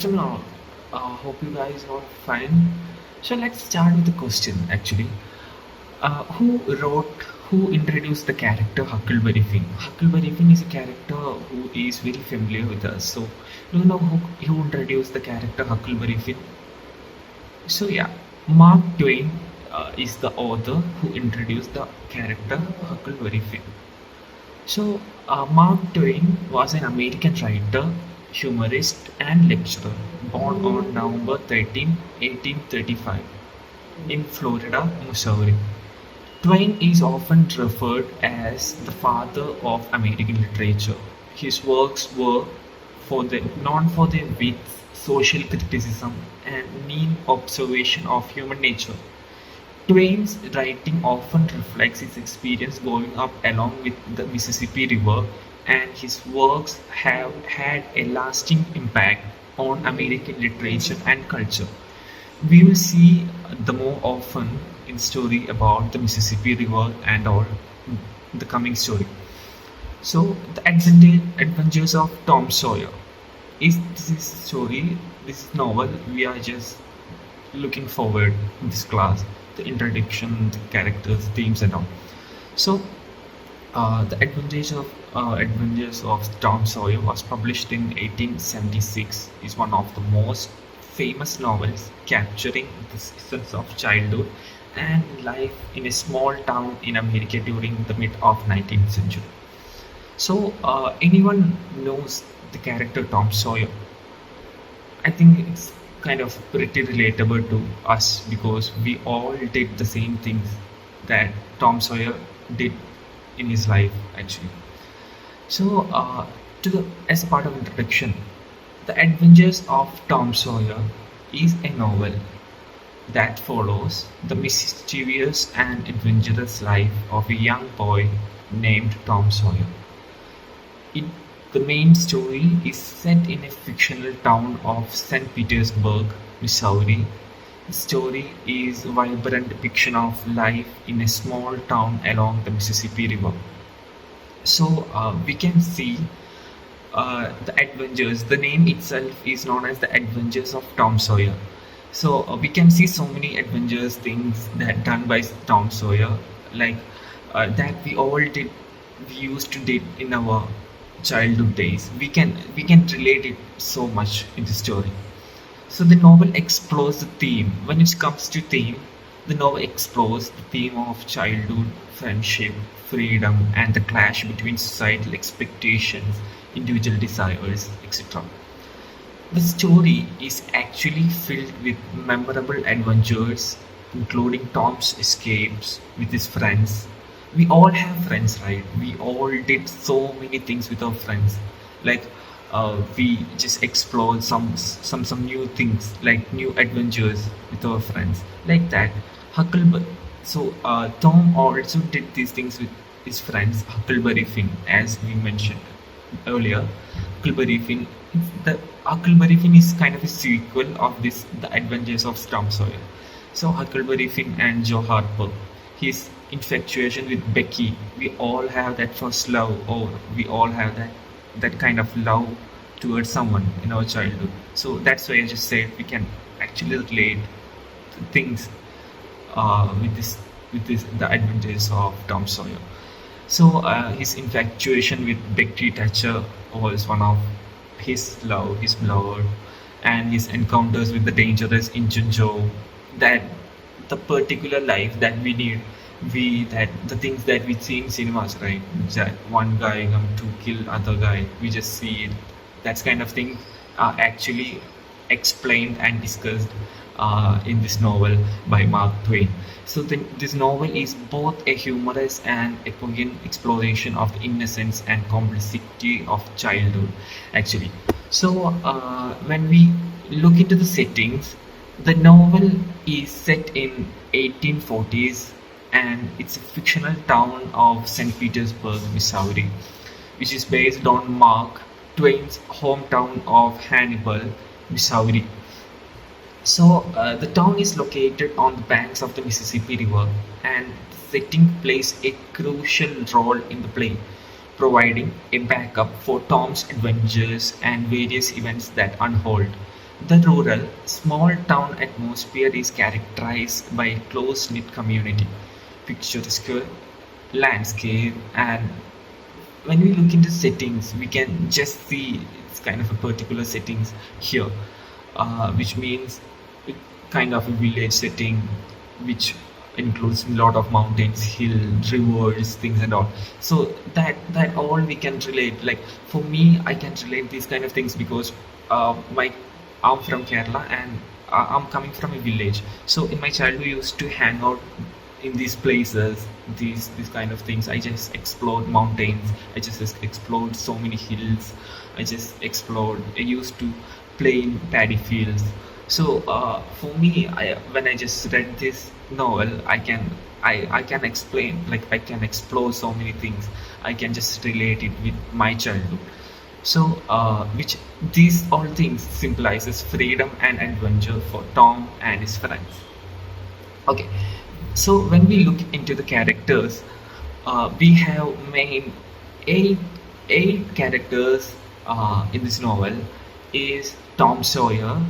So now, hope you guys are fine. So let's start with the question actually. Who wrote, who introduced the character Huckleberry Finn? Huckleberry Finn is a character who is very familiar with us. So, do you know who introduced the character Huckleberry Finn? So, yeah, Mark Twain is the author who introduced the character Huckleberry Finn. So, Mark Twain was an American writer, humorist, and lecturer born on November 13, 1835, in Florida, Missouri. Twain is often referred as the father of American literature. His works were known for their wit, social criticism, and mean observation of human nature. Twain's writing often reflects his experience growing up along with the Mississippi River, and his works have had a lasting impact on American literature and culture. We will see the more often in story about the Mississippi River and all the coming story. So, the adventures of Tom Sawyer is this story, this novel. We are just looking forward in this class, the introduction, the characters, themes, and all. So, the Adventures of Tom Sawyer was published in 1876. Is one of the most famous novels capturing the essence of childhood and life in a small town in America during the mid of 19th century. So, anyone knows the character Tom Sawyer? I think it's kind of pretty relatable to us because we all did the same things that Tom Sawyer did in his life actually. So, as a part of introduction, The Adventures of Tom Sawyer is a novel that follows the mischievous and adventurous life of a young boy named Tom Sawyer. It, the main story is set in a fictional town of St. Petersburg, Missouri. The story is a vibrant depiction of life in a small town along the Mississippi River. So we can see the adventures. The name itself is known as the Adventures of Tom Sawyer. So we can see so many adventures things that done by Tom Sawyer, like that we all did, we used to did in our childhood days. We can relate it so much in the story. So the novel explores the theme. When it comes to theme, the novel explores the theme of childhood, friendship, freedom, and the clash between societal expectations, individual desires, etc. The story is actually filled with memorable adventures, including Tom's escapes with his friends. We all have friends, right? We all did so many things with our friends. Like we just explored some new things, like new adventures with our friends, like that. Huckleberry. So Tom also did these things with his friends, Huckleberry Finn, as we mentioned earlier. Huckleberry Finn. The Huckleberry Finn is kind of a sequel of this, the Adventures of Tom Sawyer. So Huckleberry Finn and Joe Harper, his infatuation with Becky. We all have that first love, or we all have that kind of love towards someone in our childhood. So that's why I just said we can actually relate things with this the adventures of Tom Sawyer. So his infatuation with Becky Thatcher was one of his love, his beloved, and his encounters with the dangerous Injun Joe. That the particular life that we need, we that the things that we see in cinemas, right? That one guy come to kill other guy, we just see it. That's kind of thing are actually explained and discussed in this novel by Mark Twain. So this novel is both a humorous and a poignant exploration of the innocence and complexity of childhood, actually. So when we look into the settings, the novel is set in 1840s, and it's a fictional town of St. Petersburg, Missouri, which is based on Mark Twain's hometown of Hannibal, Missouri. So the town is located on the banks of the Mississippi River, and the setting plays a crucial role in the play, providing a backup for Tom's adventures and various events that unfold. The rural, small town atmosphere is characterized by a close knit community, picturesque landscape, and when we look into settings, we can just see it's kind of a particular settings here, which means it kind of a village setting, which includes a lot of mountains, hills, rivers, things and all. So that all we can relate. Like for me, I can relate these kind of things because my I'm from Kerala and I'm coming from a village. So in my childhood, we used to hang out in these places, these kind of things. I just explored mountains. I just explored so many hills. I just explored. I used to play in paddy fields. So for me, when I just read this novel, I can explain, like I can explore so many things. I can just relate it with my childhood. So, which these all things symbolizes freedom and adventure for Tom and his friends. Okay, so when we look into the characters, we have main eight eight characters in this novel. Is Tom Sawyer,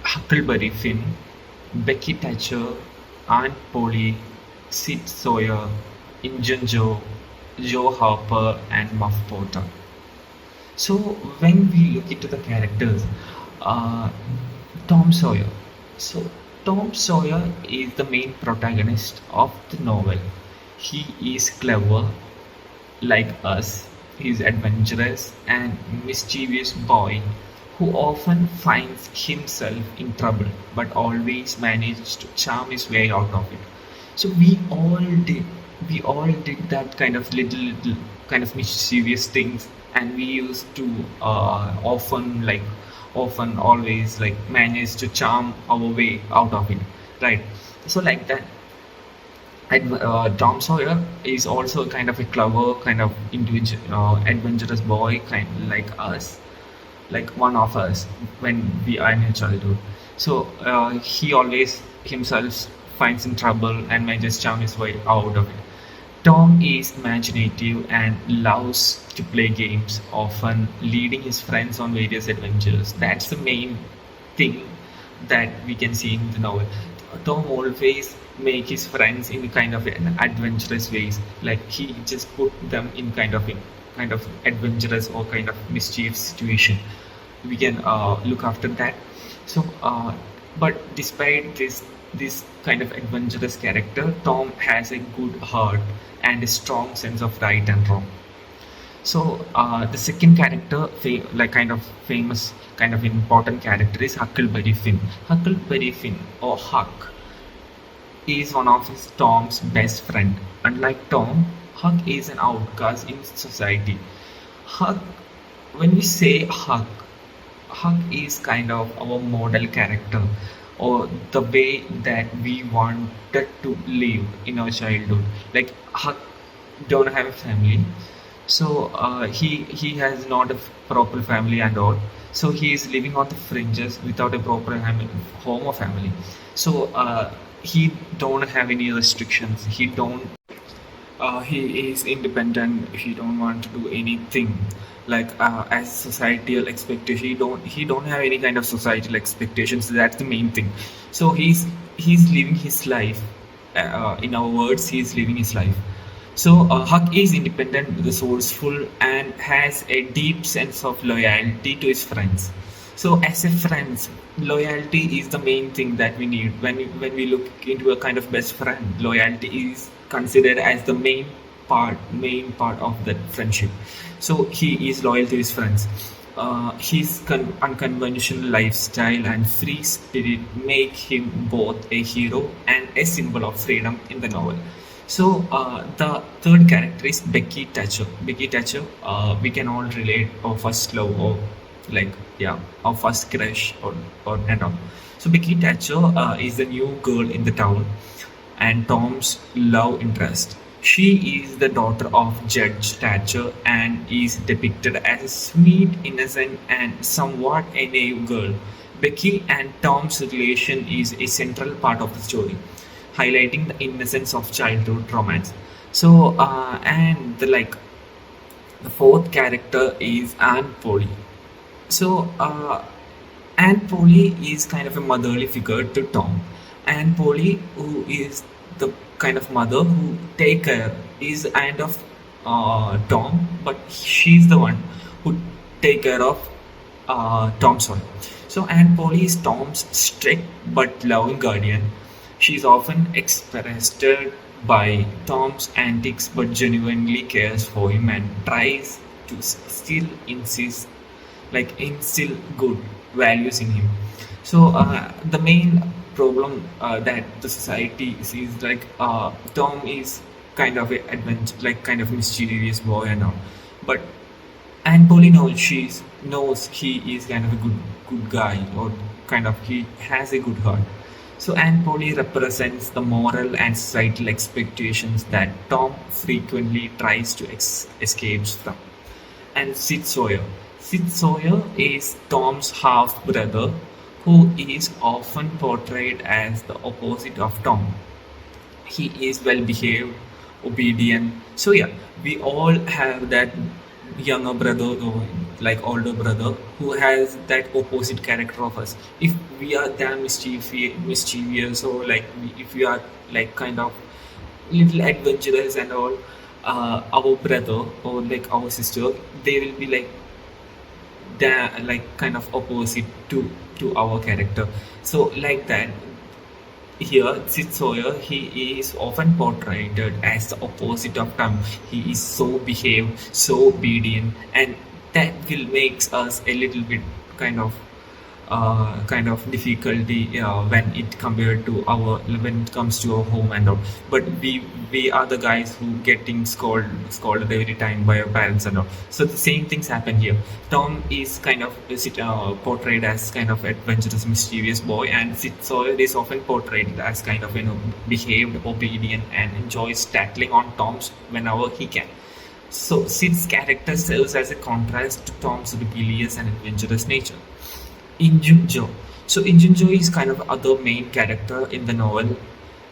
Huckleberry Finn, Becky Thatcher, Aunt Polly, Sid Sawyer, Injun Joe, Joe Harper, and Muff Potter. So when we look into the characters, uh, Tom Sawyer. So Tom Sawyer is the main protagonist of the novel. He is clever, like us. He is adventurous and mischievous boy who often finds himself in trouble but always manages to charm his way out of it. So we all did that kind of little kind of mischievous things, and we used to often always like manage to charm our way out of it, right? So like that, and Tom Sawyer is also kind of a clever, kind of individual, adventurous boy, kind like us, like one of us when we are in childhood. So he always himself finds in trouble and manages to charm his way out of it. Tom is imaginative and loves to play games, often leading his friends on various adventures. That's the main thing that we can see in the novel. Tom always make his friends in kind of an adventurous ways. Like he just put them in kind of adventurous or kind of mischief situation. We can look after that. So, but despite this kind of adventurous character, Tom has a good heart and a strong sense of right and wrong. So the second character, like kind of famous, kind of important character is Huckleberry Finn. Huckleberry Finn or Huck is one of his Tom's best friend. Unlike Tom, Huck is an outcast in society. Huck, when we say Huck, Huck is kind of our model character or the way that we wanted to live in our childhood. Like Huck don't have a family, so he has not a proper family and all. So he is living on the fringes without a proper home or family. So he don't have any restrictions. He is independent. He don't want to do anything like as societal expectation. He don't have any kind of societal expectations. That's the main thing. So he's living his life. In our words, he's living his life. So Huck is independent, resourceful, and has a deep sense of loyalty to his friends. So as a friends, loyalty is the main thing that we need when we look into a kind of best friend. Loyalty is considered as the main part of that friendship. So he is loyal to his friends. His unconventional lifestyle and free spirit make him both a hero and a symbol of freedom in the novel. So the third character is Becky Thatcher. Becky Thatcher, we can all relate our first love or like yeah, our first crush or and all. So Becky Thatcher is the new girl in the town and Tom's love interest. She is the daughter of Judge Thatcher and is depicted as a sweet, innocent, and somewhat a naive girl. Becky and Tom's relation is a central part of the story, highlighting the innocence of childhood romance. So, and the fourth character is Anne Polly. So, Aunt Polly is kind of a motherly figure to Tom. Aunt Polly, who is the kind of mother who take care, is aunt of Tom, but she's the one who take care of Tom Sawyer. So Aunt Polly is Tom's strict but loving guardian. She is often expressed by Tom's antics but genuinely cares for him and tries to still insist instill good values in him. So the main problem that the society sees Tom is kind of a adventure, like kind of mischievous boy and all, but and Polly knows he is kind of a good guy, or kind of he has a good heart. So Aunt Polly represents the moral and societal expectations that Tom frequently tries to escape from. And Sid Sawyer. Sid Sawyer is Tom's half brother, who is often portrayed as the opposite of Tom. He is well behaved, obedient. So yeah, we all have that younger brother or like older brother who has that opposite character of us. If we are damn mischievous, or if we are like kind of little adventurous and all, our brother or like our sister, they will be like kind of opposite to our character. So like that, here, Sid Sawyer, he is often portrayed as the opposite of Tom. He is so behaved, so obedient, and that will makes us a little bit kind of difficulty when it compared to our when it comes to our home and all. But we are the guys who getting scolded every time by our parents and all. So the same things happen here. Tom is kind of portrayed as kind of adventurous, mischievous boy, and Sid Sawyer is often portrayed as kind of behaved, obedient, and enjoys tackling on Tom's whenever he can. So Sid's character serves as a contrast to Tom's rebellious and adventurous nature. Injun Joe. So Injun Joe is kind of other main character in the novel.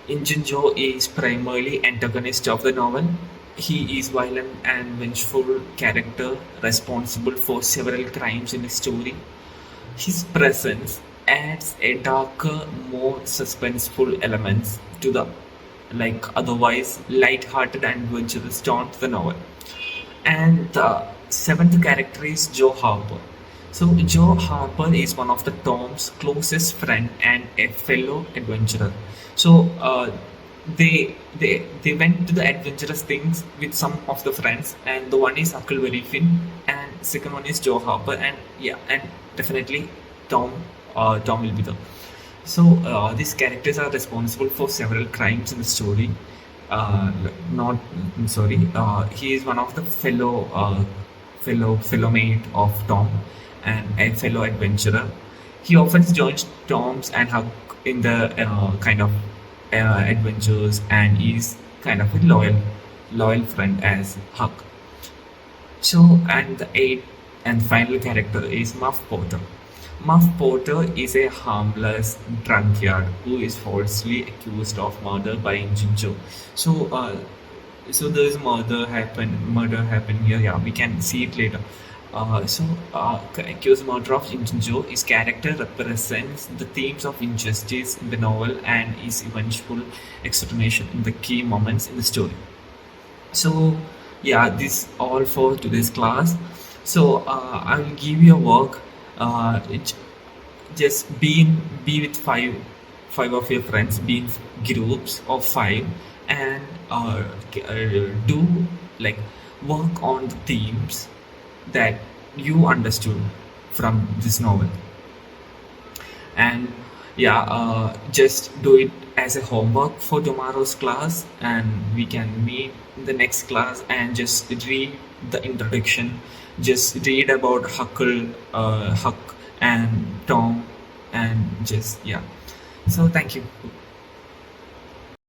Injun Joe is primarily antagonist of the novel. He is violent and vengeful character responsible for several crimes in the story. His presence adds a darker, more suspenseful elements to the otherwise light-hearted and adventurous tone to the novel. And the seventh character is Joe Harper. So Joe Harper is one of the Tom's closest friend and a fellow adventurer. So they went to the adventurous things with some of the friends, and the one is Huckleberry Finn, and second one is Joe Harper, and yeah, and definitely Tom Tom will be there. So these characters are responsible for several crimes in the story. Not sorry, he is one of the fellow mate of Tom and a fellow adventurer. He often joins Tom's and Huck in the kind of adventures, and is kind of a loyal friend as Huck. So, and the eighth and final character is Muff Porter. Muff Porter is a harmless drunkard who is falsely accused of murder by Injun Joe. So, so there is murder happen here. Yeah, we can see it later. Accused murder of Injun Joe. His character represents the themes of injustice in the novel and his eventual explanation in the key moments in the story. So, yeah, this all for today's class. So, I will give you a work. Just be with five of your friends, be in groups of five, and do like work on the themes that you understood from this novel. And yeah, just do it as a homework for tomorrow's class, and we can meet in the next class and just read the introduction, just read about Huck and Tom, and just yeah. So thank you.